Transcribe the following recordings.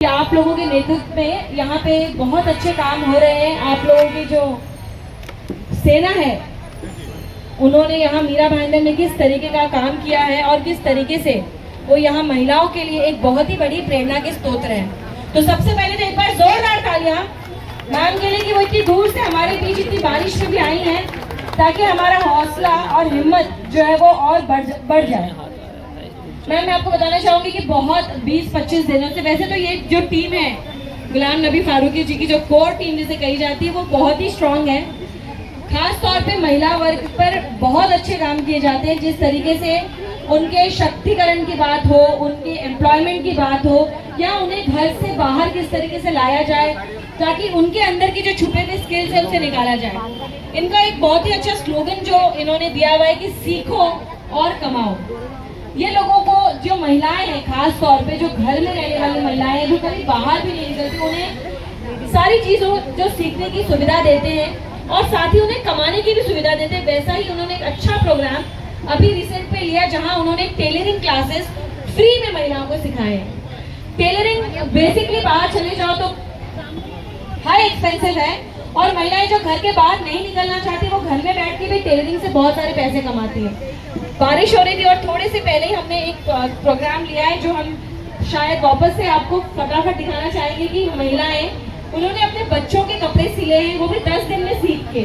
आप लोगों के नेतृत्व में यहाँ पे बहुत अच्छे काम हो रहे हैं। आप लोगों की जो सेना है उन्होंने यहाँ मीरा भाईंदर में किस तरीके का काम किया है और किस तरीके से वो यहाँ महिलाओं के लिए एक बहुत ही बड़ी प्रेरणा के स्रोत है। तो सबसे पहले तो एक बार जोरदार तालियां मैम के लिए कि वो इतनी दूर से हमारे बीच इतनी बारिश में भी आई हैं ताकि हमारा हौसला और हिम्मत जो है वो और बढ़ जाए। मैम मैं आपको बताना चाहूंगी कि बहुत 20-25 दिनों से, वैसे तो ये जो टीम है गुलाम नबी फारूकी जी की जो कोर टीम जिसे कही जाती है वो बहुत ही स्ट्रांग है। खास तौर पे महिला वर्ग पर बहुत अच्छे काम किए जाते हैं। जिस तरीके से उनके शक्तिकरण की बात हो, उनके एम्प्लॉयमेंट की बात हो, या उन्हें घर से बाहर किस तरीके से लाया जाए ताकि उनके अंदर की जो छुपे हुए स्किल्स है उसे निकाला जाए। इनका एक बहुत ही अच्छा स्लोगन जो इन्होंने दिया हुआ है कि सीखो और कमाओ। ये लोगों को, जो महिलाएं हैं खास तौर पे जो घर में रहने वाली महिलाएं हैं जो कभी बाहर भी नहीं निकलती, उन्हें सारी चीजों जो सीखने की सुविधा देते हैं और साथ ही उन्हें कमाने की भी सुविधा देते हैं। वैसा ही उन्होंने एक अच्छा प्रोग्राम अभी रिसेंट पे लिया जहां उन्होंने टेलरिंग क्लासेस फ्री में महिलाओं को सिखाए हैं। टेलरिंग बेसिकली बाहर चले जाओ तो हाई एक्सपेंसिव है और महिलाएं जो घर के बाहर नहीं निकलना चाहती वो घर में बैठ के भी टेलरिंग से बहुत सारे पैसे कमाती हैं। बारिश हो रही थी और थोड़े से पहले ही हमने एक प्रोग्राम लिया है जो हम शायद वापस से आपको फटाफट दिखाना चाहेंगे कि महिलाएं उन्होंने अपने बच्चों के कपड़े सिले हैं, वो भी 10 दिन में सीख के,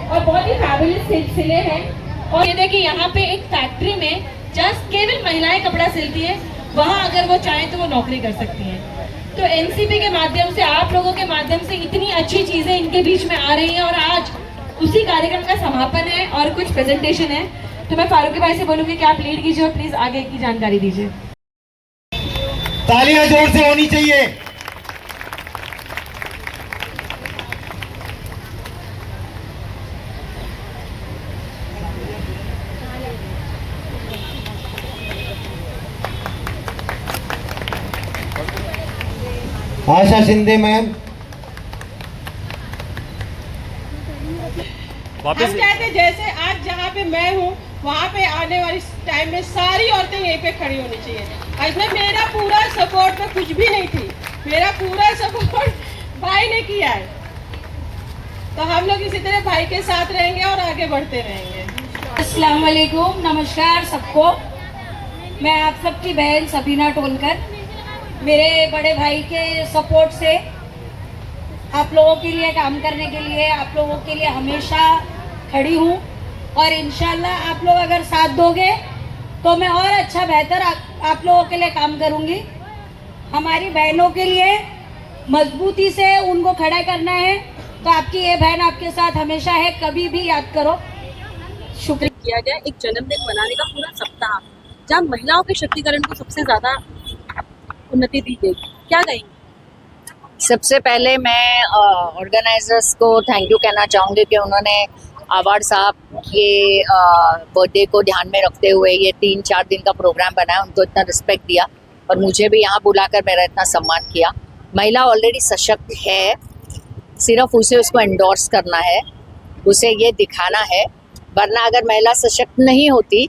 और बहुत ही फैबुलस सिले हैं। और ये देखिए यहाँ पे एक फैक्ट्री में जस्ट केवल महिलाएं कपड़ा सिलती है, वहाँ अगर वो चाहें तो वो नौकरी कर सकती हैं। तो एनसीपी के माध्यम से, आप लोगों के माध्यम से इतनी अच्छी चीजें इनके बीच में आ रही हैं और आज उसी कार्यक्रम का समापन है और कुछ प्रेजेंटेशन है। तो मैं फारूकी भाई से बोलूंगी कि आप लीड कीजिए और प्लीज आगे की जानकारी दीजिए। तालियां जोर से होनी चाहिए। आशा शिंदे मैम। हम चाहते जैसे आज जहाँ पे मैं हूँ वहाँ पे आने वाली टाइम में सारी औरतें यहीं पे खड़ी होनी चाहिए। इसमें मेरा पूरा सपोर्ट में कुछ भी नहीं थी, मेरा पूरा सपोर्ट भाई ने किया है। तो हम लोग इसी तरह भाई के साथ रहेंगे और आगे बढ़ते रहेंगे। अस्सलाम वालेकुम, नमस्कार सबको। मैं आप सबकी बहन सबीना टोलकर, मेरे बड़े भाई के सपोर्ट से आप लोगों के लिए काम करने के लिए, आप लोगों के लिए हमेशा खड़ी हूँ और इंशाल्लाह आप लोग अगर साथ दोगे तो मैं और अच्छा बेहतर आप लोगों के लिए काम करूँगी। हमारी बहनों के लिए मजबूती से उनको खड़ा करना है, तो आपकी ये बहन आपके साथ हमेशा है, कभी भी याद करो। शुक्रिया। किया गया एक जन्मदिन मनाने का पूरा सप्ताह जहाँ महिलाओं के शक्तिकरण को सबसे ज्यादा उन्नति दी गई, क्या कहेंगे? सबसे पहले मैं ऑर्गेनाइजर्स को थैंक यू कहना चाहूँगी कि उन्होंने आवाड़ साहब के बर्थडे को ध्यान में रखते हुए ये 3-4 दिन का प्रोग्राम बनाया, उनको इतना रिस्पेक्ट दिया और मुझे भी यहाँ बुलाकर मेरा इतना सम्मान किया। महिला ऑलरेडी सशक्त है, सिर्फ उसे उसको एंडोर्स करना है, उसे ये दिखाना है। वरना अगर महिला सशक्त नहीं होती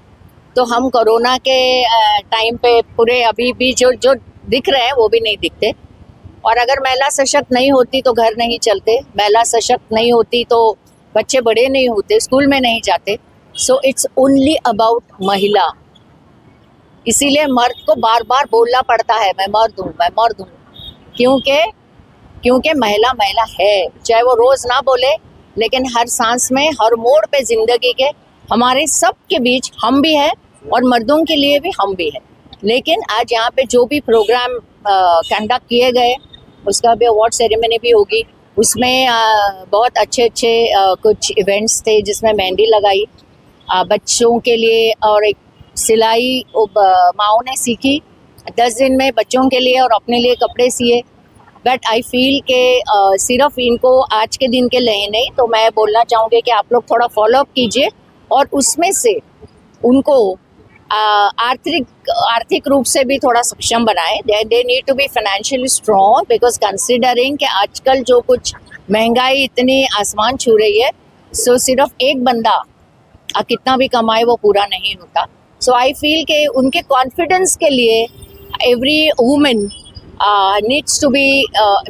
तो हम कोरोना के टाइम पे पूरे अभी भी जो दिख रहे हैं वो भी नहीं दिखते। और अगर महिला सशक्त नहीं होती तो घर नहीं चलते, महिला सशक्त नहीं होती तो बच्चे बड़े नहीं होते, स्कूल में नहीं जाते। सो इट्स ओनली अबाउट महिला। इसीलिए मर्द को बार बार बोलना पड़ता है मैं मर्द हूँ, मैं मर्द हूँ, क्योंकि महिला महिला है। चाहे वो रोज ना बोले, लेकिन हर सांस में, हर मोड़ पे जिंदगी के हमारे सब के बीच हम भी हैं और मर्दों के लिए भी हम भी हैं। लेकिन आज यहाँ पे जो भी प्रोग्राम कंडक्ट किए गए उसका भी अवार्ड सेरेमनी भी होगी। उसमें बहुत अच्छे कुछ इवेंट्स थे जिसमें मेहंदी लगाई बच्चों के लिए और एक सिलाई माओ ने सीखी 10 दिन में बच्चों के लिए और अपने लिए कपड़े सिए। बट आई फील के सिर्फ इनको आज के दिन के लिए नहीं, तो मैं बोलना चाहूँगी कि आप लोग थोड़ा फॉलोअप कीजिए और उसमें से उनको आर्थिक रूप से भी थोड़ा सक्षम बनाए। They need to be financially strong because considering कि आजकल जो कुछ महंगाई इतनी आसमान छू रही है, सो सिर्फ एक बंदा कितना भी कमाए वो पूरा नहीं होता। सो आई फील कि उनके कॉन्फिडेंस के लिए every women needs to be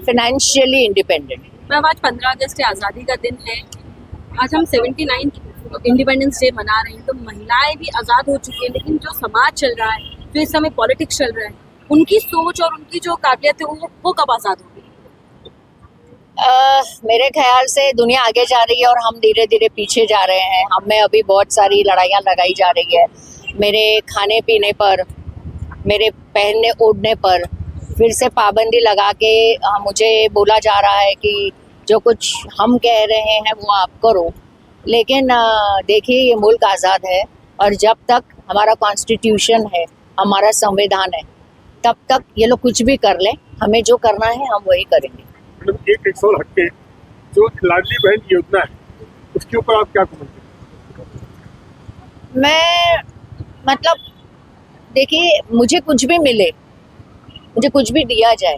financially independent. Ma'am आज 15 अगस्त है, आज़ादी का दिन है। आज हम 79 इंडिपेंडेंस डे मना रहे हैं, तो महिलाएं भी आज़ाद हो चुकी हैं, लेकिन जो समाज चल रहा है, जो इस समय पॉलिटिक्स चल रहा है, उनकी सोच और उनकी जो काबिलियत है वो कब आज़ाद होगी? मेरे ख्याल से दुनिया आगे जा रही है और हम धीरे धीरे पीछे जा रहे हैं। हमें अभी बहुत सारी लड़ाइयाँ लगाई जा रही है, मेरे खाने पीने पर, मेरे पहनने ओढ़ने पर फिर से पाबंदी लगा के मुझे बोला जा रहा है कि जो कुछ हम कह रहे हैं वो आप करो। लेकिन देखिए, ये मुल्क आज़ाद है और जब तक हमारा कॉन्स्टिट्यूशन है, हमारा संविधान है, तब तक ये लोग कुछ भी कर लें, हमें जो करना है हम वही करेंगे। मतलब एक सवाल हटके, जो लाडली बहन योजना है उसके ऊपर आप क्या कमेंट? मैं मतलब देखिए, मुझे कुछ भी मिले, मुझे कुछ भी दिया जाए,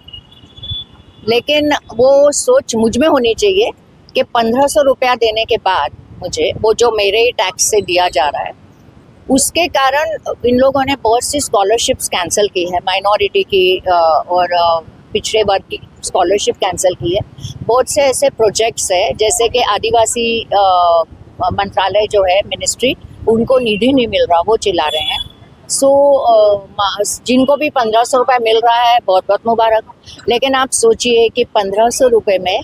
लेकिन वो सोच मुझ में होनी चाहिए कि 1500 रुपया देने के बाद मुझे वो जो मेरे ही टैक्स से दिया जा रहा है, उसके कारण इन लोगों ने बहुत सी स्कॉलरशिप्स कैंसिल की है, माइनॉरिटी की और पिछड़े वर्ग की स्कॉलरशिप कैंसिल की है। बहुत से ऐसे प्रोजेक्ट्स है, जैसे कि आदिवासी मंत्रालय जो है, मिनिस्ट्री, उनको निधि नहीं मिल रहा, वो चिल्ला रहे हैं। सो जिनको भी 1500 रुपये मिल रहा है, बहुत बहुत मुबारक। लेकिन आप सोचिए कि 1500 रुपये में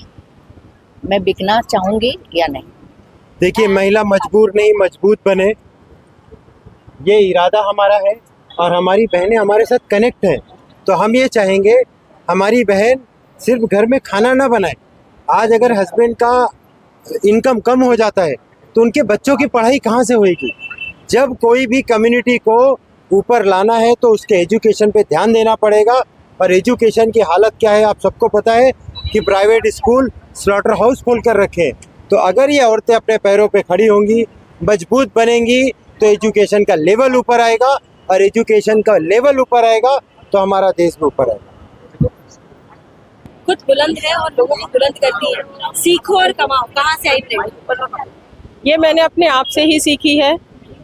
मैं बिकना चाहूँगी या नहीं। देखिए, महिला मजबूर नहीं मजबूत बने, ये इरादा हमारा है और हमारी बहनें हमारे साथ कनेक्ट हैं। तो हम ये चाहेंगे हमारी बहन सिर्फ घर में खाना ना बनाए। आज अगर हस्बैंड का इनकम कम हो जाता है तो उनके बच्चों की पढ़ाई कहाँ से होएगी। जब कोई भी कम्युनिटी को ऊपर लाना है तो उसके एजुकेशन पे ध्यान देना पड़ेगा। और एजुकेशन की हालत क्या है आप सबको पता है कि प्राइवेट स्कूल स्लॉटर हाउस खोल कर रखे हैं। तो अगर ये औरतें अपने पैरों पे खड़ी होंगी, मजबूत बनेंगी, तो एजुकेशन का लेवल ऊपर आएगा, और एजुकेशन का लेवल ऊपर आएगा तो हमारा देश भी ऊपर आएगा। खुद बुलंद है और लोगों को बुलंद करती है। सीखो और कमाओ, कहाँ से आई ट्रेनिंग? ये मैंने अपने आप से ही सीखी है।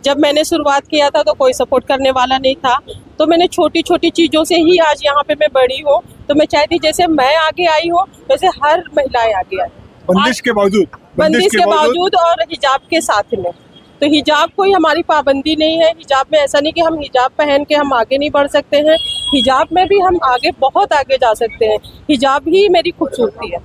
जब मैंने शुरुआत किया था तो कोई सपोर्ट करने वाला नहीं था, तो मैंने छोटी छोटी चीज़ों से ही आज यहाँ पे मैं बड़ी हूँ। तो मैं चाहती जैसे मैं आगे आई हूँ वैसे हर महिलाएं आगे आए, बंदिश के बावजूद और हिजाब के साथ में। तो हिजाब कोई हमारी पाबंदी नहीं है। हिजाब में ऐसा नहीं कि हम हिजाब पहन के हम आगे नहीं बढ़ सकते हैं, हिजाब में भी हम आगे बहुत आगे जा सकते हैं। हिजाब ही मेरी खूबसूरती है।